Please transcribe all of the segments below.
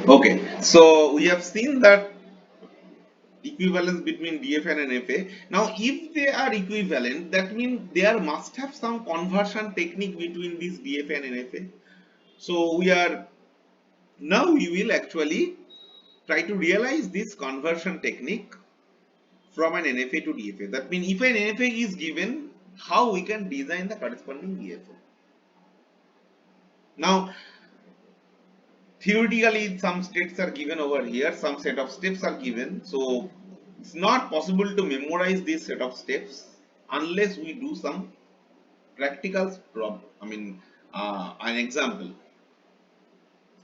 Okay, so we have seen that equivalence between DFN and FA. Now, if they are equivalent, that means there must have some conversion technique between this DFN and FA. So we will actually try to realize this conversion technique from an NFA to DFA. That means if an NFA is given, how we can design the corresponding DFA. Now, theoretically, some states are given over here, some set of steps are given. So, it's not possible to memorize this set of steps unless we do some practical problem. An example,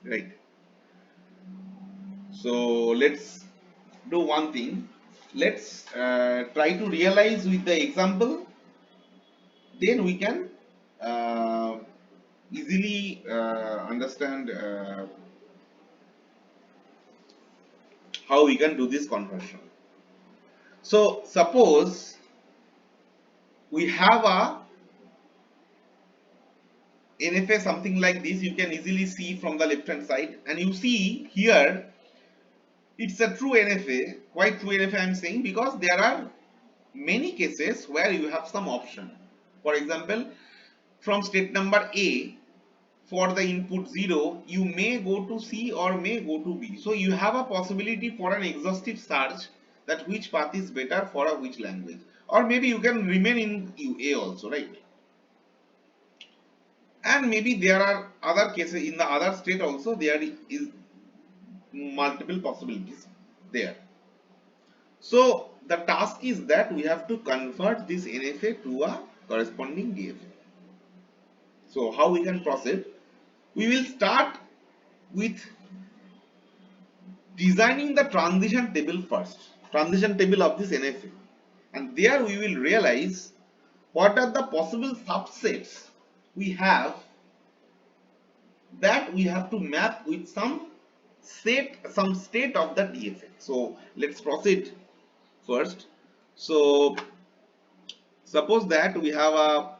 right? So, let's do one thing. Let's try to realize with the example, then we can uh, easily understand how we can do this conversion. So suppose we have a NFA something like this, you can easily see from the left hand side, and you see here it's a true NFA. Why true NFA I am saying? Because there are many cases where you have some option. For example, from state number A, for the input 0, you may go to C or may go to B. So you have a possibility for an exhaustive search that which path is better for a which language. Or maybe you can remain in A also, right? And maybe there are other cases in the other state also, there is multiple possibilities there. So the task is that we have to convert this NFA to a corresponding DFA. So how we can proceed? We will start with designing the transition table first, transition table of this NFA, and there we will realize what are the possible subsets we have that we have to map with some state of the DFA. So let's proceed first. So suppose that we have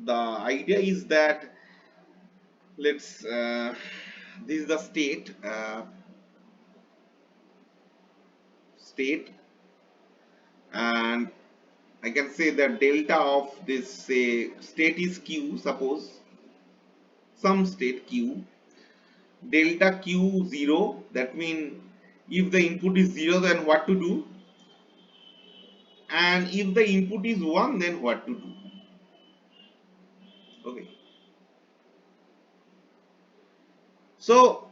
the idea is that let's this is the state, and I can say that delta of this say state is q, suppose some state q, delta q 0, that means if the input is 0 then what to do, and if the input is 1 then what to do. Okay, so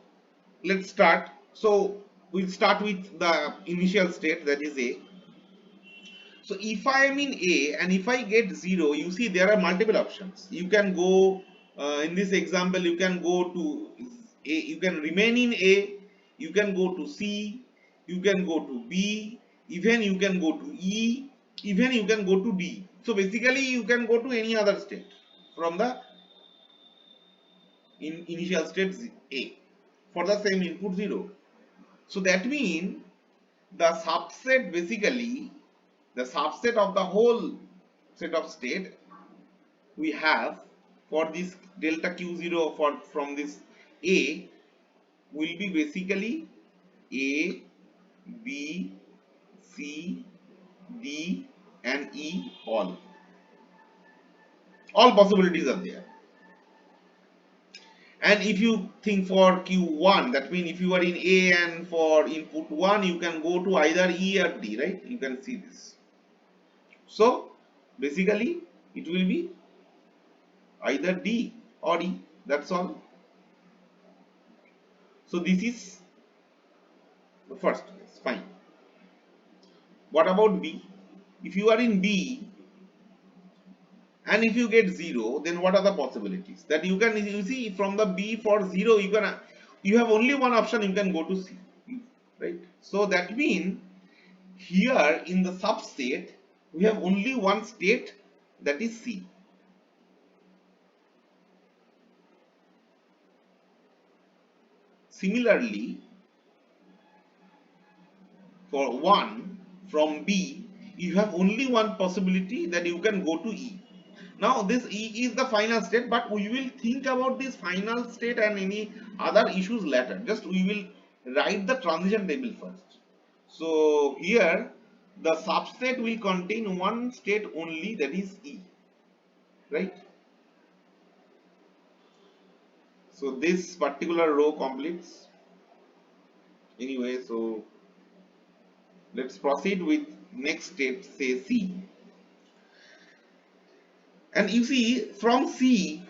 let's start. So we'll start with the initial state, that is A. So if I am in A and if I get 0, you see there are multiple options. You can go in this example, you can go to A, you can remain in A, you can go to C, you can go to B, even you can go to E, even you can go to D. So basically you can go to any other state from the initial state A for the same input 0. So that means the subset, basically the subset of the whole set of state we have for this delta q0 from this A will be basically A, B, C, D and E, all possibilities are there. And if you think for q1, that means if you are in A and for input 1 you can go to either E or D, right? You can see this. So basically it will be either D or E, that's all. So this is the first case, fine. What about B? If you are in B and if you get 0, then what are the possibilities? That you see from the B for 0 you have only one option, you can go to C, right? So that means here in the subset we have only one state, that is C. Similarly, for 1 from B, you have only one possibility, that you can go to E. Now this E is the final state, but we will think about this final state and any other issues later. Just we will write the transition table first. So here the subset will contain one state only, that is E, right? So this particular row completes. Anyway, so let's proceed with next state, say C. And you see from C,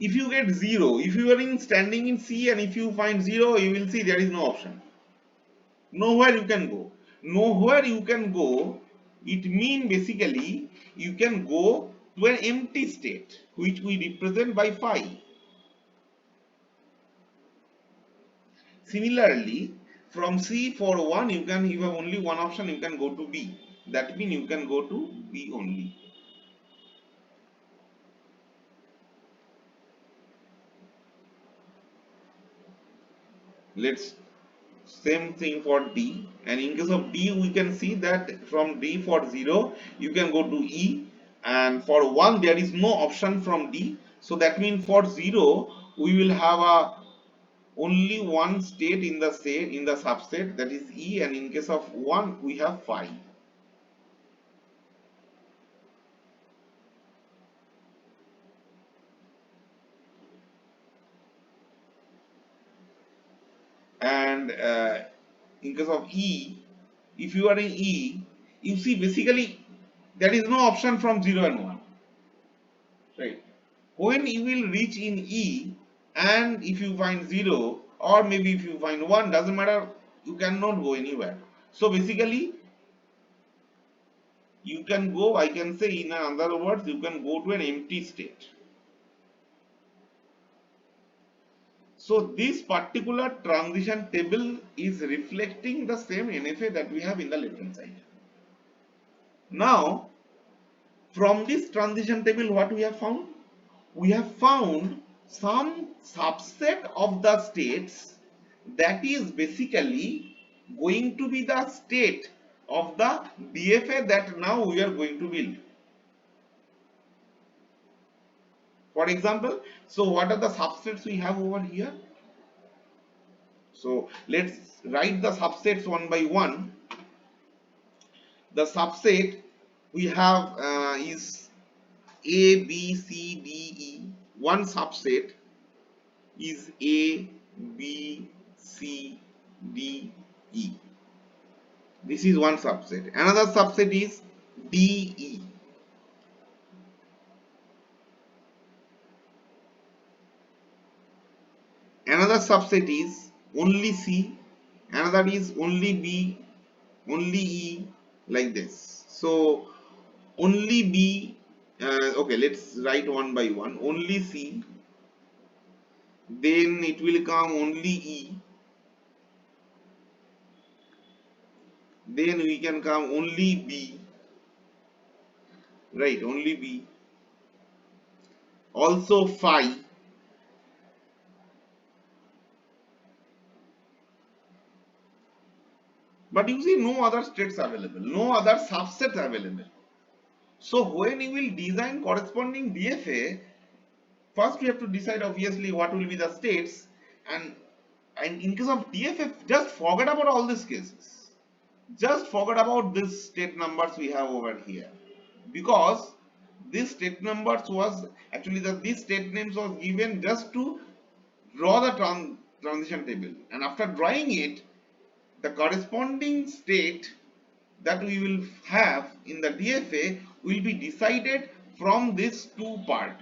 if you get 0, if you are in standing in C and if you find 0, you will see there is no option. Nowhere you can go. Nowhere you can go, it means basically you can go to an empty state, which we represent by phi. Similarly, from C for 1, you have only one option, you can go to B. That means you can go to B only. Let's same thing for D, and in case of D we can see that from D for 0 you can go to E, and for 1 there is no option from D. So that means for 0 we will have a only one state in the subset, that is E, and in case of 1 we have phi. And in case of E, if you are in E, you see basically there is no option from 0 and 1, right? When you will reach in E, and if you find 0 or maybe if you find 1, doesn't matter, you cannot go anywhere. So basically you can go, I can say in other words, you can go to an empty state. So this particular transition table is reflecting the same NFA that we have in the left hand side. Now from this transition table, what we have found? We have found some subset of the states that is basically going to be the state of the DFA that now we are going to build. For example, so what are the subsets we have over here? So let's write the subsets one by one. The subset we have is A, B, C, D, E. One subset is A, B, C, D, E. This is one subset. Another subset is D, E. Another subset is only C. Another is only B, only E, like this. So only B, okay, let's write one by one. Only C, then it will come only E, then we can come only B, right, only B, also phi, but you see no other states available, no other subsets available. So when you will design corresponding DFA, first we have to decide obviously what will be the states, and in case of DFA, just forget about all these cases. Just forget about these state numbers we have over here, because this state numbers was actually these state names was given just to draw the transition table, and after drawing it, the corresponding state that we will have in the DFA will be decided from this two part,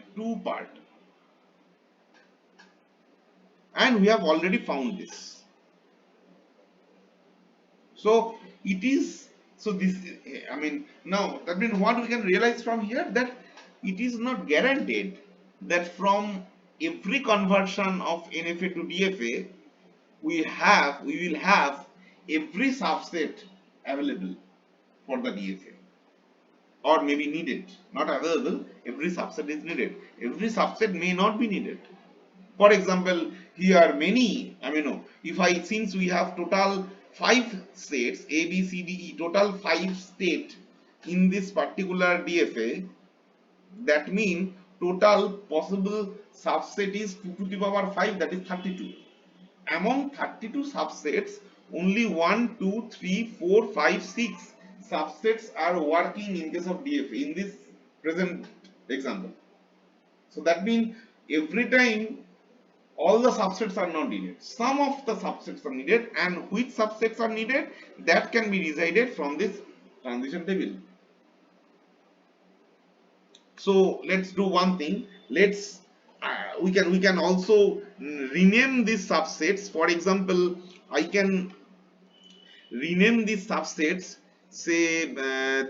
and we have already found this. So it is, so this, I mean, now that means what we can realize from here, that it is not guaranteed that from every conversion of NFA to DFA we will have every subset available for the DFA, or maybe needed, not available, every subset is needed, every subset may not be needed. For example, here many, I mean, no, if I, since we have total 5 states A, B, C, D, E, total 5 state in this particular DFA, That means total possible subset is 2 to the power 5, that is 32. Among 32 subsets, only 1, 2, 3, 4, 5, 6 subsets are working in case of DFA in this present example. So that means every time all the subsets are not needed. Some of the subsets are needed, and which subsets are needed, that can be decided from this transition table. So let's do one thing. Let's we can also rename these subsets. For example, I can rename these subsets. Say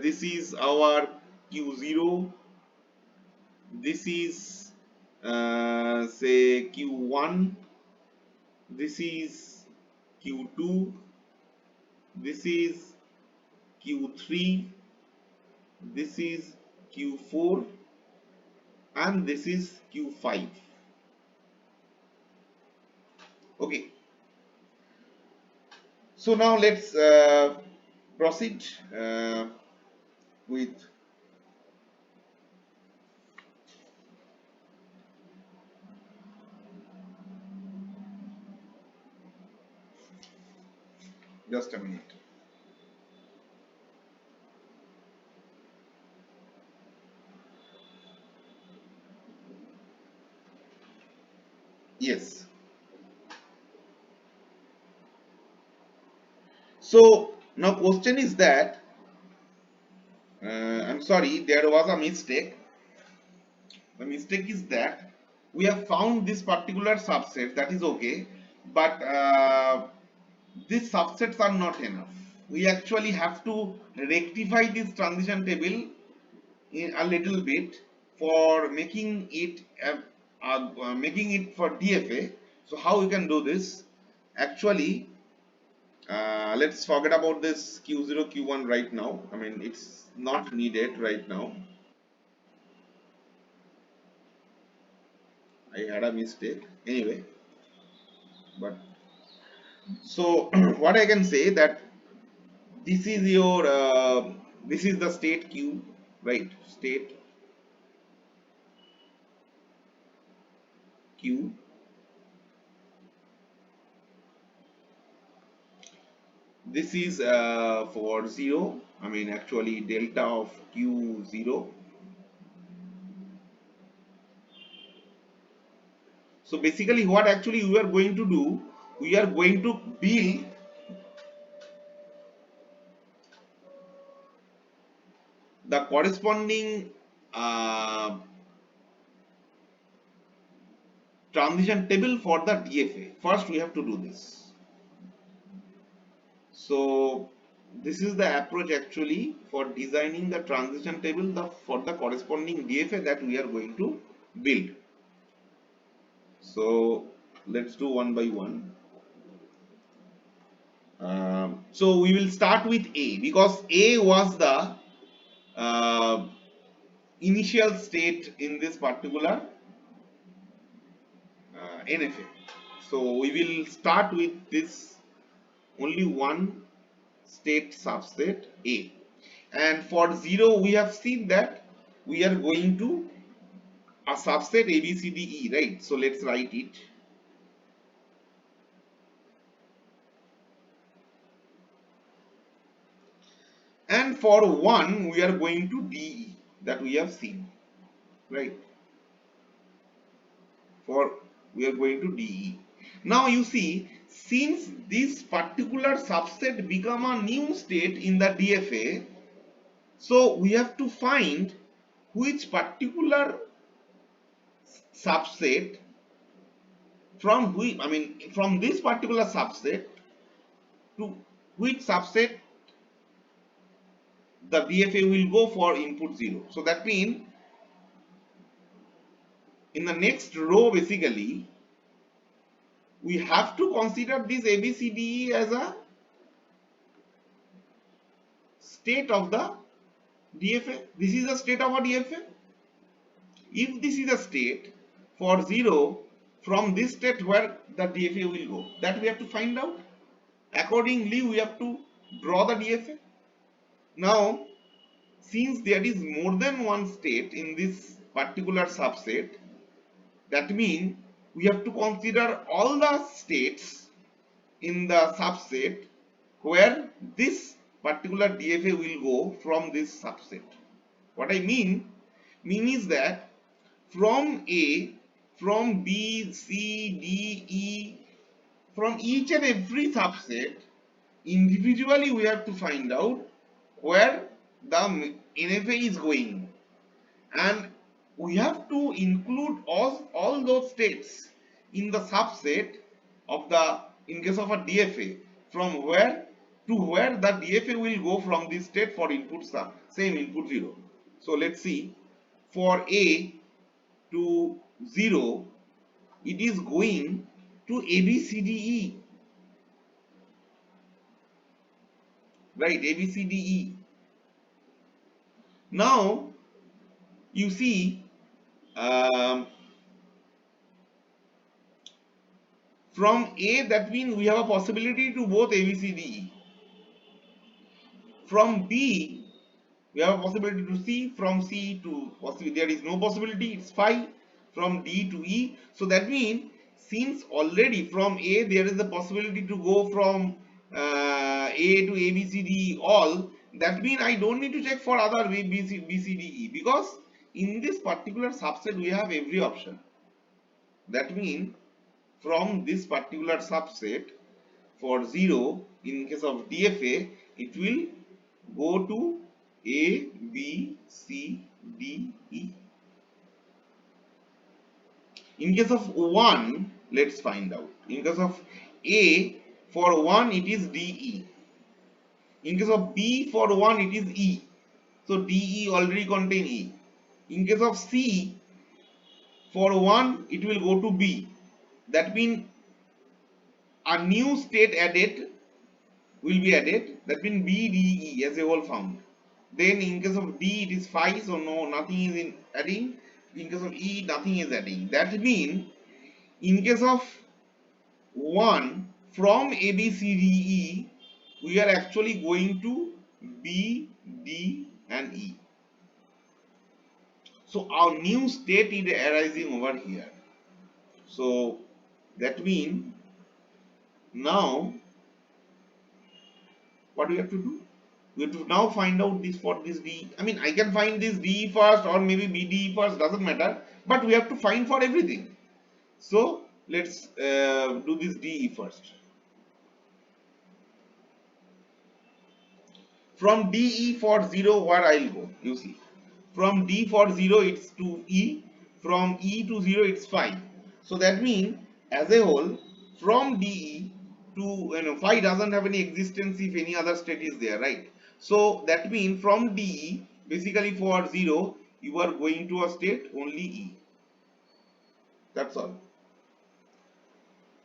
this is our Q0. This is say Q1. This is Q2. This is Q3. This is Q4, and this is Q5. Okay. So now let's proceed with just a minute. Yes. So now question is that I'm sorry, there was a mistake. The mistake is that we have found this particular subset, that is okay, but these subsets are not enough. We actually have to rectify this transition table in a little bit for making it for DFA. So how we can do this? Actually, let's forget about this Q0 Q1 right now. I mean, it's not needed right now. I had a mistake anyway, but so what I can say that this is your this is the state Q, right? State Q. This is for 0. I mean, actually delta of Q0. So basically what actually we are going to do, we are going to build the corresponding transition table for the DFA. First we have to do this. So this is the approach actually for designing the transition table for the corresponding DFA that we are going to build. So let's do one by one. So we will start with A because A was the uh, initial state in this particular NFA. So we will start with this only one state subset A, and for 0 we have seen that we are going to a subset A B C D E, right? So let's write it. And for 1 we are going to DE, that we have seen, right? For we are going to DE. Now you see, since this particular subset become a new state in the DFA, so we have to find which particular subset from which, I mean, from this particular subset to which subset the DFA will go for input 0. So that means in the next row basically we have to consider this ABCDE as a state of the DFA. This is a state of a DFA. If this is a state for 0, from this state where the DFA will go, that we have to find out. Accordingly we have to draw the DFA. Now since there is more than one state in this particular subset, that means we have to consider all the states in the subset where this particular DFA will go from this subset. What I mean is that from A, from B, C, D, E, from each and every subset, individually we have to find out where the NFA is going, and we have to include all those states in the subset of the, in case of a DFA, from where to where the DFA will go from this state for input sum, same input 0. So let's see, for A to 0, it is going to A, B, C, D, E, right? A, B, C, D, E. Now you see, from A, that means we have a possibility to both A, B, C, D, E. From B, we have a possibility to C. From C to there is no possibility, it's phi. From D to E. So that means since already from A there is a possibility to go from A to A, B, C, D, E all, that means I don't need to check for other B, C, D, E, because in this particular subset we have every option. That means from this particular subset, for 0, in case of DFA, it will go to A, B, C, D, E. In case of 1, let's find out. In case of A, for 1 it is DE. In case of B, for 1 it is E. So DE already contain E. In case of C, for 1 it will go to B. That means a new state added will be added. That means B, D, E as a whole found. Then in case of D it is phi, so no, nothing is in adding. In case of E, nothing is adding. That means in case of 1, from A, B, C, D, E, we are actually going to B, D and E. So our new state is arising over here. So that means now what we have to do? We have to now find out this for this D. I mean, I can find this D first or maybe BD first, doesn't matter, but we have to find for everything. So let's do this DE first. From DE for 0, where I'll go, you see. From D for 0, it's to E. From E to 0, it's phi. So that means, as a whole, from DE to, phi doesn't have any existence if any other state is there, right? So that means from DE, basically for 0, you are going to a state only E. That's all.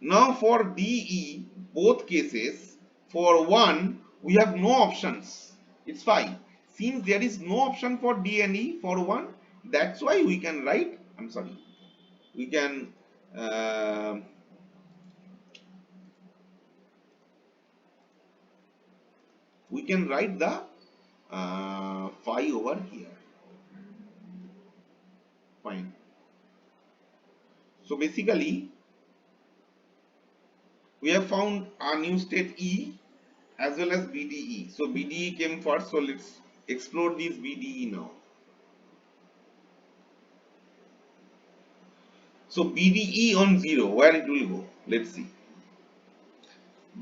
Now for DE, both cases, for 1, we have no options. It's phi. Since there is no option for D and E for 1, that's why we can write, we can write the phi over here. Fine. So basically, we have found our new state E as well as BDE. So BDE came first, so let's explore this BDE now. So BDE on 0, where it will go? Let's see.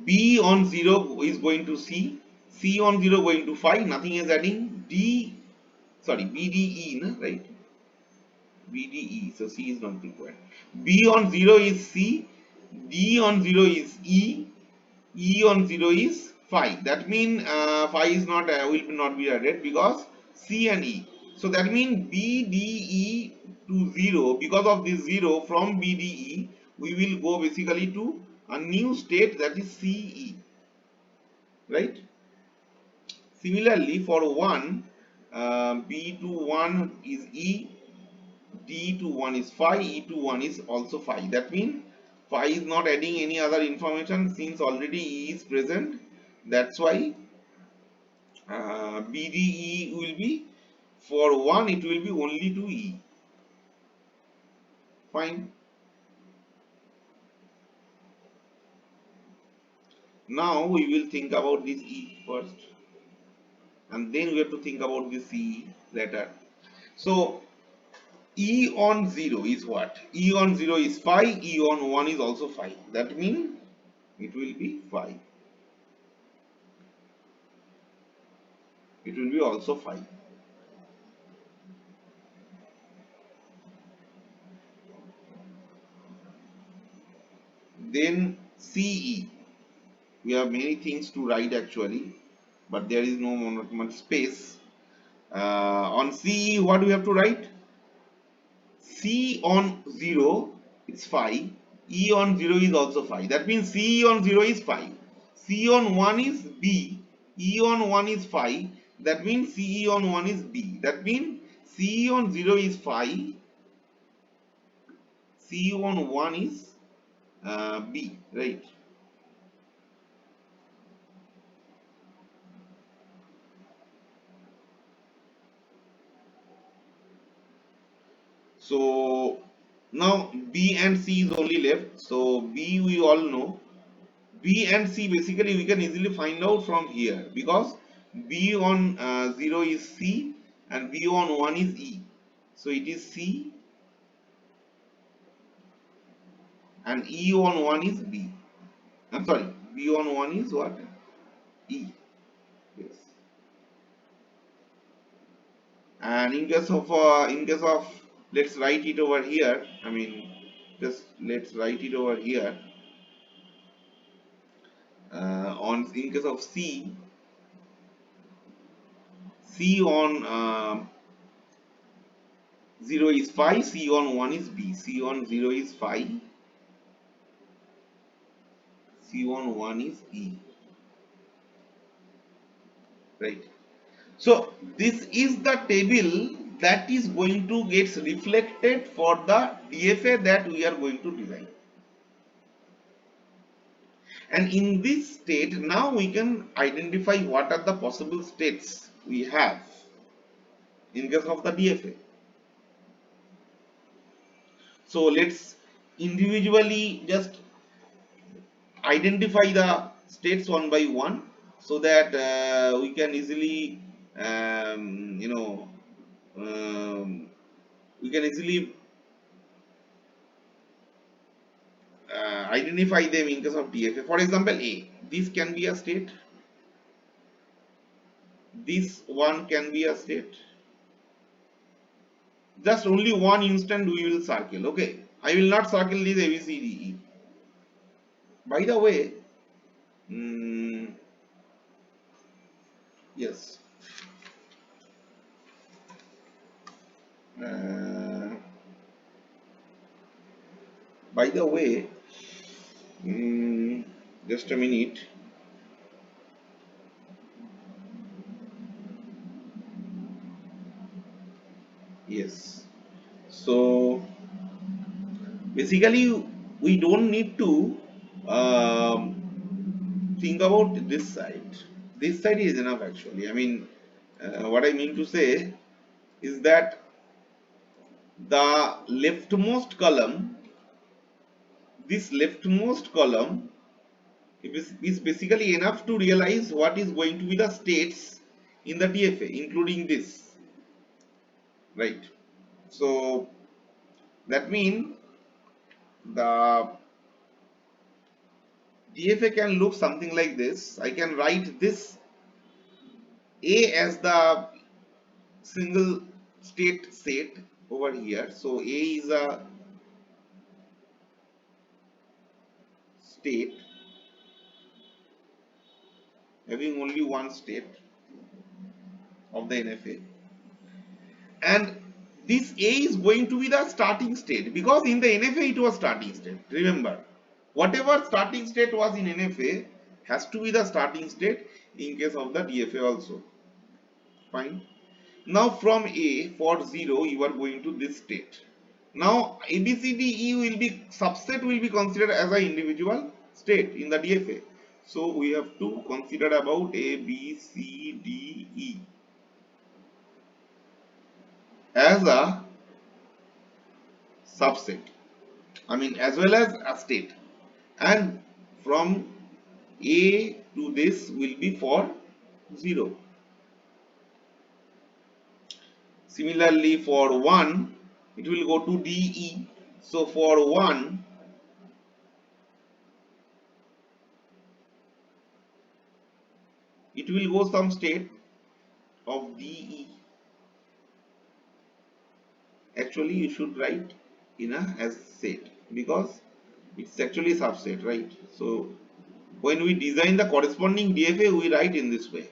B on 0 is going to C, C on 0 going to phi, nothing is adding, BDE, right? BDE, so C is not required. B on 0 is C, D on 0 is E, E on 0 is phi. That means phi is not will not be added because C and E. So that means BDE to 0, because of this 0 from BDE, we will go basically to a new state, that is CE, right? Similarly, for 1, B to 1 is E, D to 1 is phi, E to 1 is also phi. That means phi is not adding any other information since already E is present. That's why BDE will be, for 1 it will be only to E. Fine. Now we will think about this E first, and then we have to think about this C later. So E on 0 is what? E on 0 is 5, E on 1 is also 5. That means it will be 5. It will be also 5. Then CE. We have many things to write actually, but there is no much space. On CE, what do we have to write? C on 0 is 5. E on 0 is also 5. That means CE on 0 is 5. C on 1 is B. E on 1 is 5. That means CE on 1 is B. That means CE on 0 is 5. CE on 1 is B. Right. So now B and C is only left. So B we all know. B and C basically we can easily find out from here, because B on 0 is C and B on 1 is E. So it is C and E on 1 is B. I'm sorry, B on 1 is what? E. Yes. And in case of, let's write it over here. I mean, just let's write it over here. On in case of C, C on 0 is 5, C on 1 is B. C on 0 is 5, C on 1 is E. Right. So this is the table that is going to get reflected for the DFA that we are going to design. And in this state, now we can identify what are the possible states we have in case of the DFA. So let's individually just identify the states one by one, so that we can easily we can easily identify them in case of DFA. For example, A, this can be a state, this one can be a state. Just only one instant we will circle. Okay, I will not circle this A, B, C, D, E. By the way, yes, uh, by the way, just a minute. Yes, so basically we don't need to think about this side. This side is enough actually. I mean, what I mean to say is that the leftmost column, this leftmost column is basically enough to realize what is going to be the states in the DFA, including this, right? So that means the DFA can look something like this. I can write this A as the single state set over here. So A is a state having only one state of the NFA, and this A is going to be the starting state, because in the NFA it was starting state. Remember, whatever starting state was in NFA has to be the starting state in case of the DFA also. Fine. Now from A, for 0 you are going to this state. Now A, B, C, D, E will be subset, will be considered as an individual state in the DFA. So we have to consider about A, B, C, D, E as a subset. I mean as well as a state. And from A to this will be for 0. Similarly for 1 it will go to DE. So for 1 it will go some state of DE. Actually you should write in a as set because it's actually subset, right? So when we design the corresponding DFA we write in this way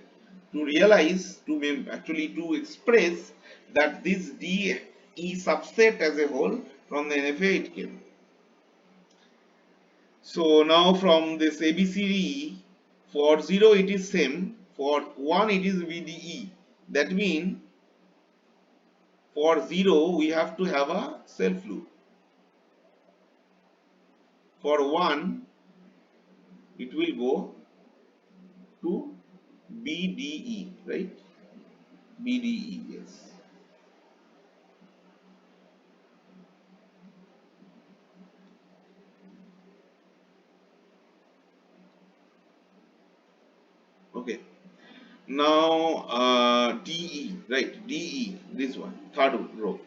to realize actually to express that this DE subset as a whole from the NFA it came. So now from this ABCD for 0 it is same, for 1 it is VDE. That means for 0 we have to have a self loop. For 1 it will go to BDE, right? BDE, yes. Okay. Now DE, right? DE, this one, third row.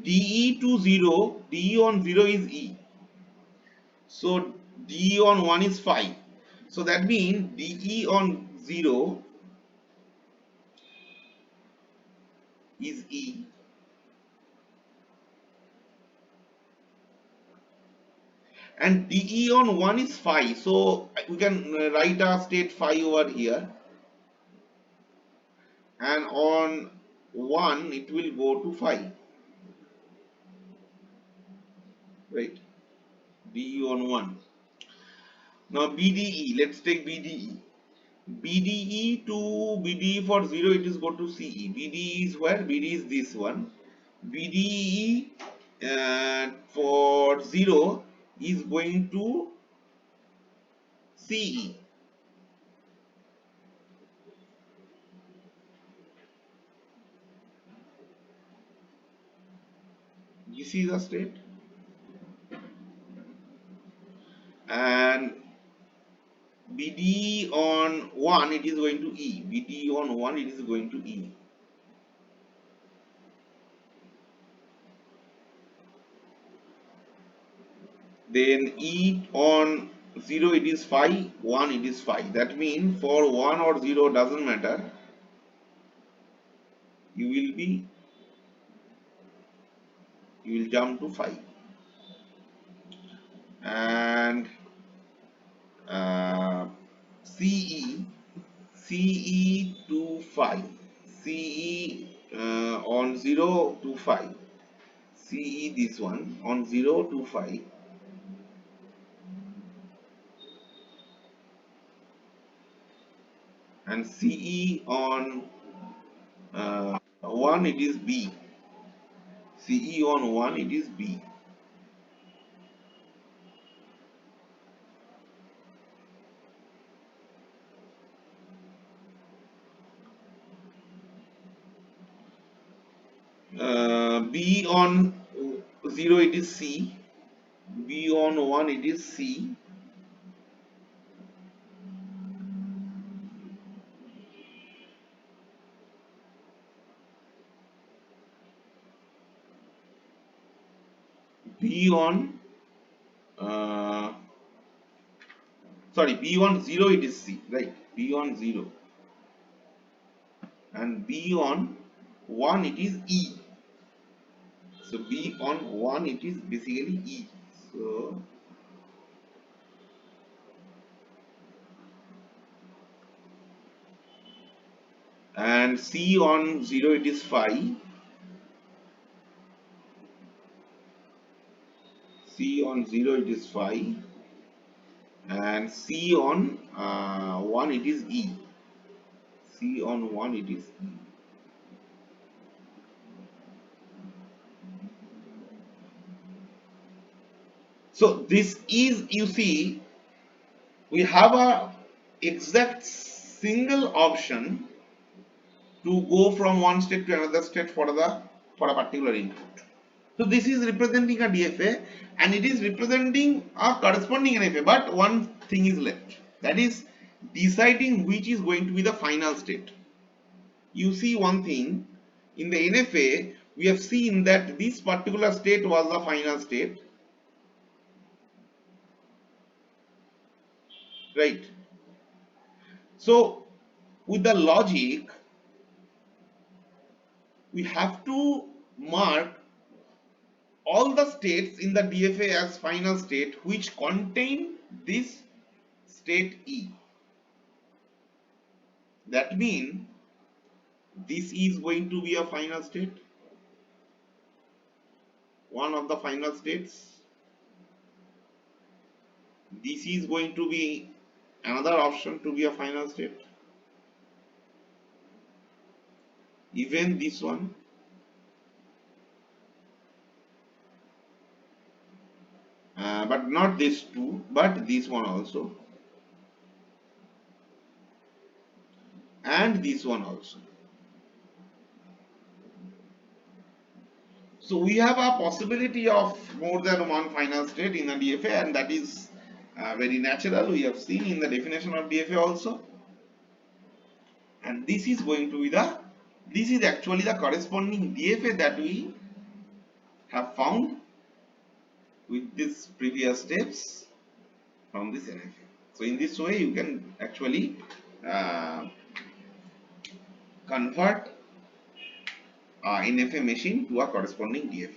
DE to 0, DE on 0 is E. So DE on 1 is 5. So that means DE on 0 is E and DE on 1 is 5. So we can write a state 5 over here, and on 1 it will go to 5, right? DE on 1. Now BDE, let's take BDE. BDE to BDE for 0 it is go to CE. BDE is where? BDE is this one. BDE for 0 is going to CE. You see the state? And BDE on 1 it is going to E. BDE on 1 it is going to E. Then E on 0 it is 5, 1 it is 5. That means for 1 or 0 doesn't matter. You will be you will jump to 5. And uh, CE CE to 5. CE on 0 to 5. CE this one on 0 to 5. And CE on 1 it is B. CE on 1 it is B. B on 0 it is C. B on 1 it is C. B on uh, sorry, B on 0 it is C, right? B on 0. And B on 1 it is E. So B on 1 it is basically E. So and C on 0 it is 5. C on 0 it is 5. And C on 1 it is E. C on 1 it is E. So this is, you see, we have a exact single option to go from one state to another state for a particular input. So this is representing a DFA and it is representing a corresponding NFA, but one thing is left, that is deciding which is going to be the final state. You see one thing, in the NFA we have seen that this particular state was the final state, right? So with the logic we have to mark all the states in the DFA as final state which contain this state E. That means this is going to be a final state, one of the final states. This is going to be another option to be a final state. Even this one. But not this two, but this one also. And this one also. So we have a possibility of more than one final state in a DFA, and that is very natural. We have seen in the definition of DFA also. And this is going to be this is actually the corresponding DFA that we have found with these previous steps from this NFA. So in this way you can actually convert NFA machine to a corresponding DFA.